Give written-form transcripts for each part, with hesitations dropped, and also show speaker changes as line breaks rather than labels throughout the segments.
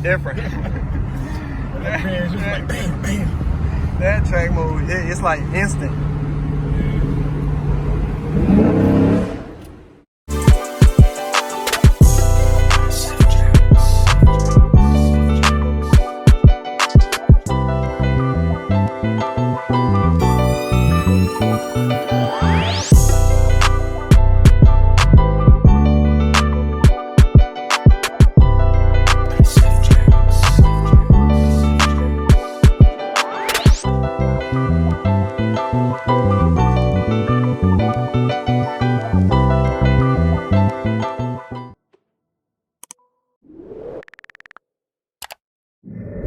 different.
That man's just like bam, bam.
That track move, it's like instant.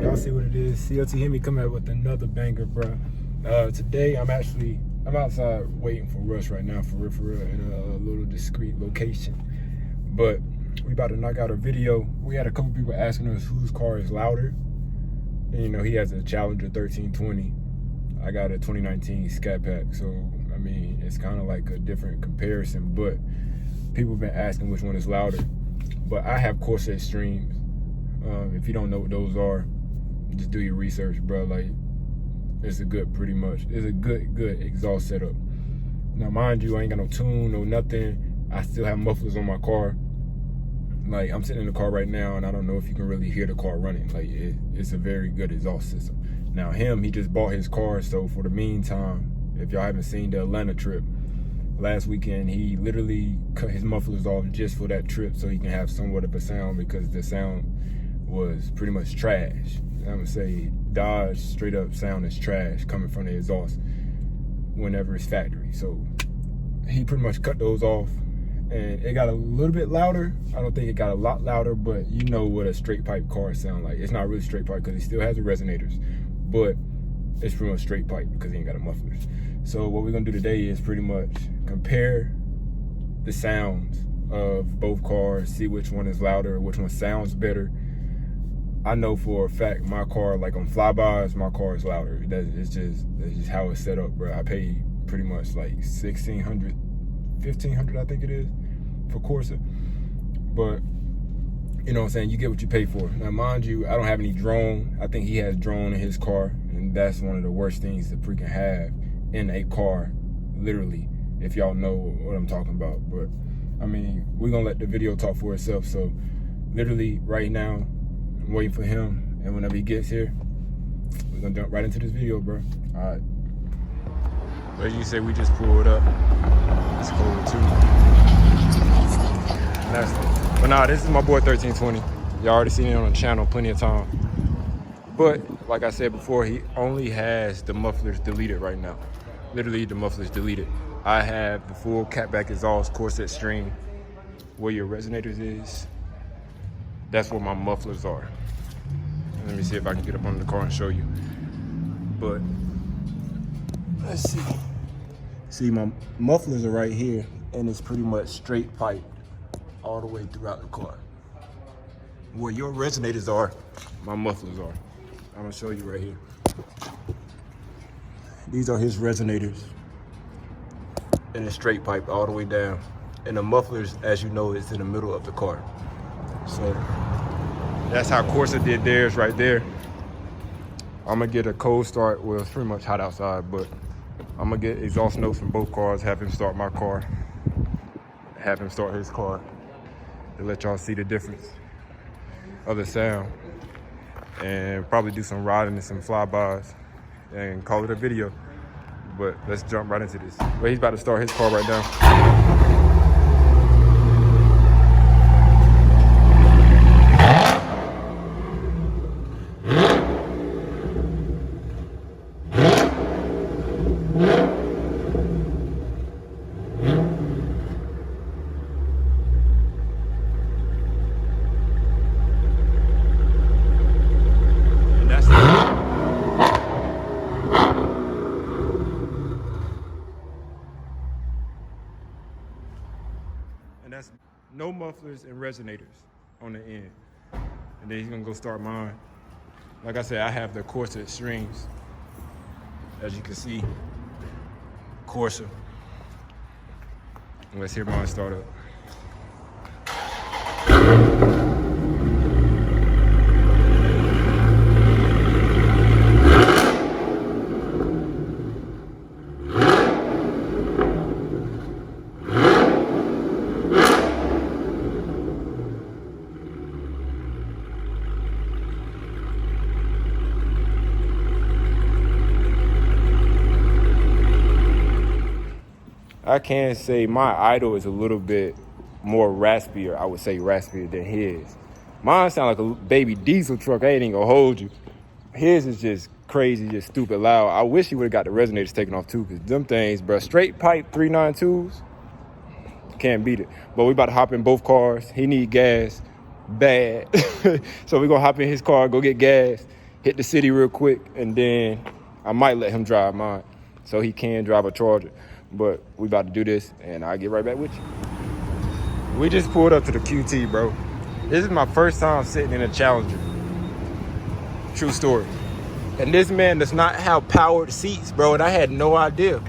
Y'all see what it is. CLT hit me coming out with another banger, bro. Today I'm outside waiting for Rush right now, for real, in a little discreet location. But we about to knock out a video. We had a couple people asking us whose car is louder. And you know, he has a Challenger 1320. I got a 2019 Scat Pack. So I mean, it's kind of like a different comparison, but people have been asking which one is louder. But I have Corsa Extremes. If you don't know what those are, just do your research, bro. Like, it's a good exhaust setup. Now, mind you, I ain't got no tune, no nothing. I still have mufflers on my car. Like, I'm sitting in the car right now, and I don't know if you can really hear the car running. Like, it's a very good exhaust system. Now, he just bought his car, so for the meantime, if y'all haven't seen the Atlanta trip, last weekend, he literally cut his mufflers off just for that trip so he can have somewhat of a sound, because the sound was pretty much trash. I'm gonna say Dodge straight up sound is trash coming from the exhaust whenever it's factory. So he pretty much cut those off, and it got a little bit louder. I don't think it got a lot louder, but you know what a straight pipe car sound like. It's not really straight pipe because he still has the resonators, but it's pretty much straight pipe because he ain't got the mufflers. So what we're gonna do today is pretty much compare the sounds of both cars, see which one is louder, which one sounds better. I know for a fact my car, like on flybys, my car is louder. That's just how it's set up, bro. I paid pretty much like $1,600, $1,500, I think it is, for Corsa. But you know what I'm saying, you get what you pay for. Now, mind you, I don't have any drone. I think he has drone in his car, and that's one of the worst things to freaking have in a car, literally, if y'all know what I'm talking about. But I mean, we're gonna let the video talk for itself. So literally right now, I'm waiting for him, and whenever he gets here, we're gonna jump right into this video, bro. All right. But you say we just pulled up. It's cold too. But nah, this is my boy 1320. Y'all already seen it on the channel plenty of time. But like I said before, he only has the mufflers deleted right now. Literally, the mufflers deleted. I have the full catback exhaust Corsa Extreme. Where your resonators is, that's where my mufflers are. Let me see if I can get up on the car and show you. But let's see. See, my mufflers are right here, and it's pretty much straight pipe all the way throughout the car. Where your resonators are, my mufflers are. I'm gonna show you right here. These are his resonators, and it's straight pipe all the way down. And the mufflers, as you know, is in the middle of the car. So that's how Corsa did theirs right there. I'm gonna get a cold start. Well, it's pretty much hot outside, but I'm gonna get exhaust notes from both cars, have him start my car, have him start his car, to let y'all see the difference of the sound, and probably do some riding and some flybys and call it a video. But let's jump right into this. But he's about to start his car right now. And that's no mufflers and resonators on the end. And then he's gonna go start mine. Like I said, I have the Corsa Extremes. As you can see, Corsa. And let's hear mine start up. I can say my idle is a little bit more raspier. I would say raspier than his. Mine sound like a baby diesel truck. I ain't even gonna hold you. His is just crazy, just stupid loud. I wish he would have got the resonators taken off too, because them things, bro, straight pipe 392s, can't beat it. But we about to hop in both cars. He need gas bad. So we gonna hop in his car, go get gas, hit the city real quick, and then I might let him drive mine so he can drive a Charger. But we about to do this, and I'll get right back with you. We just pulled up to the QT, bro. This is my first time sitting in a Challenger. True story. And this man does not have powered seats, bro, and I had no idea.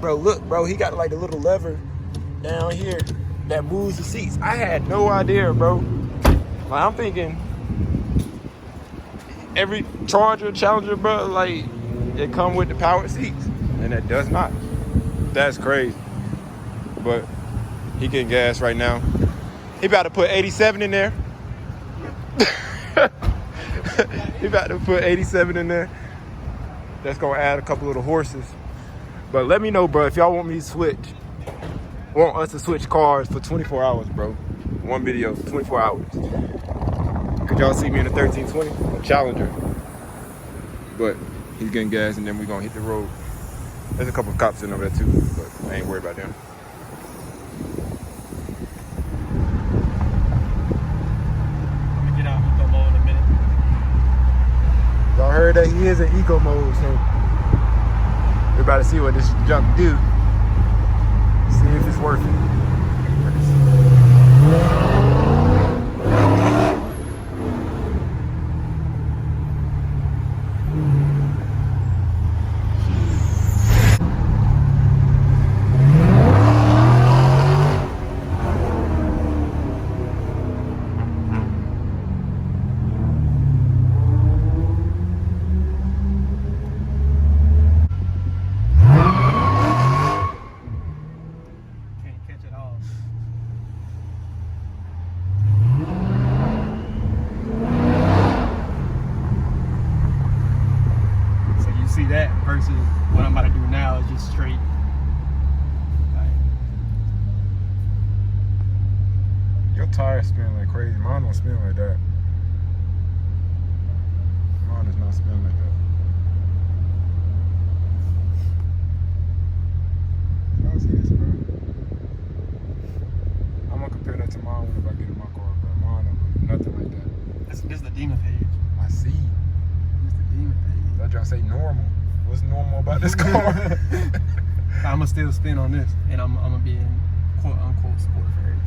Bro, look, bro, he got like a little lever down here that moves the seats. I had no idea, bro. Like, I'm thinking every Charger, Challenger, bro, like, it come with the powered seats, and it does not. That's crazy. But he getting gas right now. He about to put 87 in there. He about to put 87 in there. That's gonna add a couple of the horses. But let me know, bro, if y'all want me to switch. Want us to switch cars for 24 hours, bro. One video, 24 hours. Could y'all see me in the 1320? A Challenger. But he's getting gas, and then we're gonna hit the road. There's a couple of cops in over there too, but I ain't worried about them.
Let me get out eco mode in a minute.
Y'all heard that he is in eco mode, so we're about to see what this junk do. See if it's working.
See that versus what I'm about to do now is just straight.
Your tires spin like crazy. Mine don't spin like that. Mine does not spin like that. Y'all see this, bro? I'm gonna compare that to mine when I get in my car, bro. Mine don't look nothing like that.
This is the demon page.
I see.
This is the demon page.
I try to say normal. What's normal about this car?
I'm gonna still spin on this, and I'm gonna be in quote unquote sport for everything.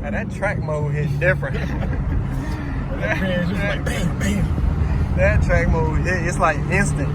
Now that track mode hits different.
That man's just like bam, bam.
That track mode hit, it's like instant.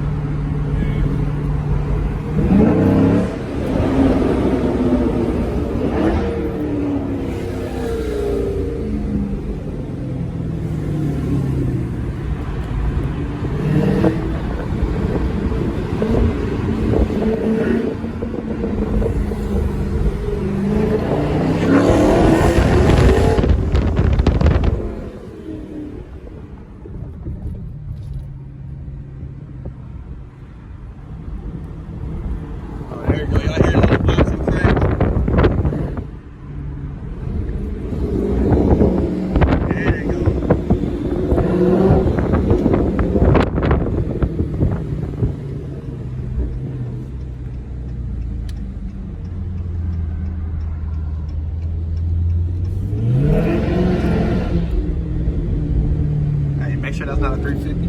350.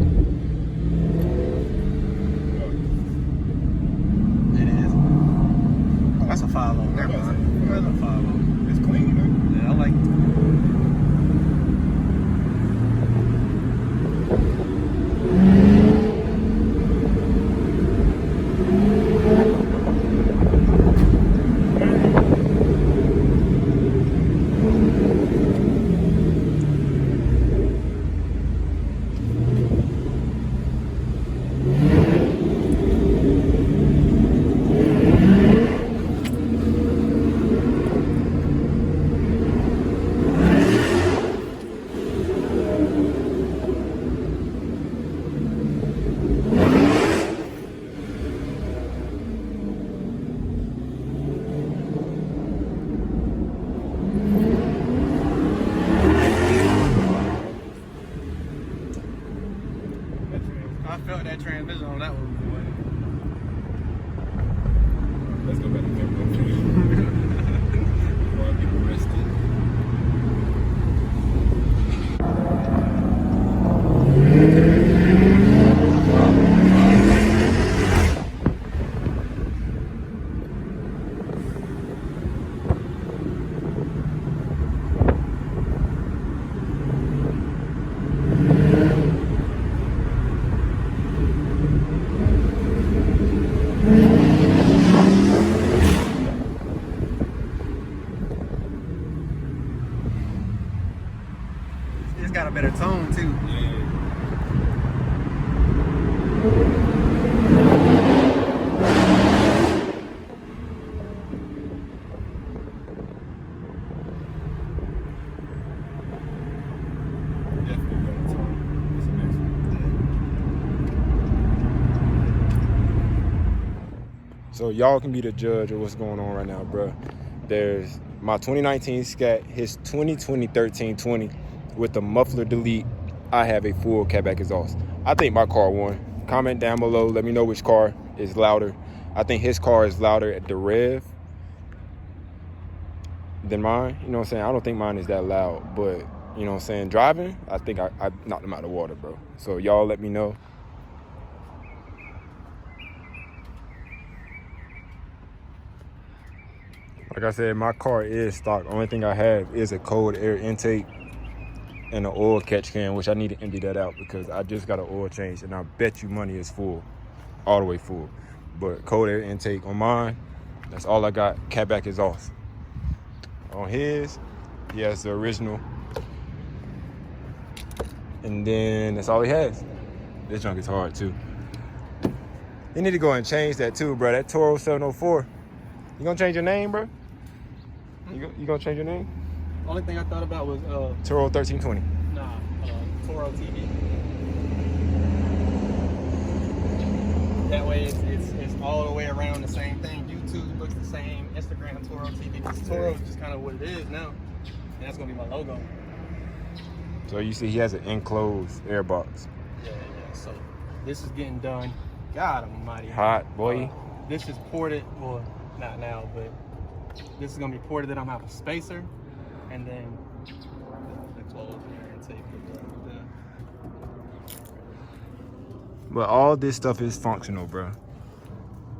It is. Oh, that's a 5.0. Never mind. That's a 5.0.
It's clean, man.
Yeah, I like it. I felt that transmission on that one.
Let's go back to camera. Before I get arrested.
It's got a better tone too.
Yeah. Definitely better tone. It's a nice one. So y'all can be the judge of what's going on right now, bro. There's my 2019 Scat, his 2020 1320 with the muffler delete. I have a full catback exhaust. I think my car won. Comment down below. Let me know which car is louder. I think his car is louder at the rev than mine. You know what I'm saying? I don't think mine is that loud, but you know what I'm saying? Driving, I think I knocked him out of the water, bro. So y'all let me know. Like I said, my car is stock. Only thing I have is a cold air intake and an oil catch can, which I need to empty that out because I just got an oil change and I bet you money is full, all the way full. But cold air intake on mine, that's all I got. Catback is off. On his, he has the original. And then that's all he has. This junk is hard too. You need to go and change that too, bro. That Toro 704. You gonna change your name, bro? You gonna change your name?
Only thing I thought about was
Toro 1320.
nah, Toro TV. That way it's all the way around the same thing. YouTube looks the same. Instagram, Toro TV. This Toro is just kind of what it is now, and that's gonna be my logo.
So you see, he has an enclosed air box.
Yeah. So this is getting done. God Almighty.
Hot boy.
This is ported, well, not now, but this is gonna be ported. Then I'm gonna have a spacer, and then the clothes here and take the.
But all this stuff is functional, bro.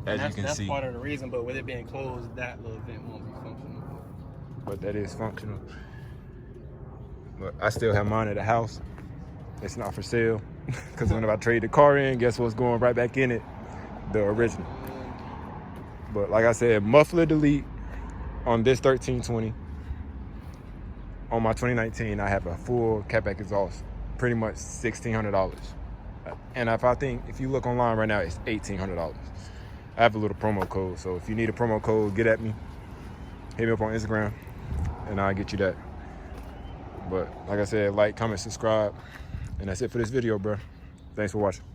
As you can
that's
see.
part of the reason. But with it being closed, that little vent won't be functional.
But that is functional. But I still have mine at the house. It's not for sale. Because whenever I trade the car in, guess what's going right back in it? The original. But like I said, muffler delete on this 1320. On my 2019, I have a full catback exhaust. Pretty much $1,600. And if you look online right now, it's $1,800. I have a little promo code. So if you need a promo code, get at me. Hit me up on Instagram and I'll get you that. But like I said, like, comment, subscribe. And that's it for this video, bro. Thanks for watching.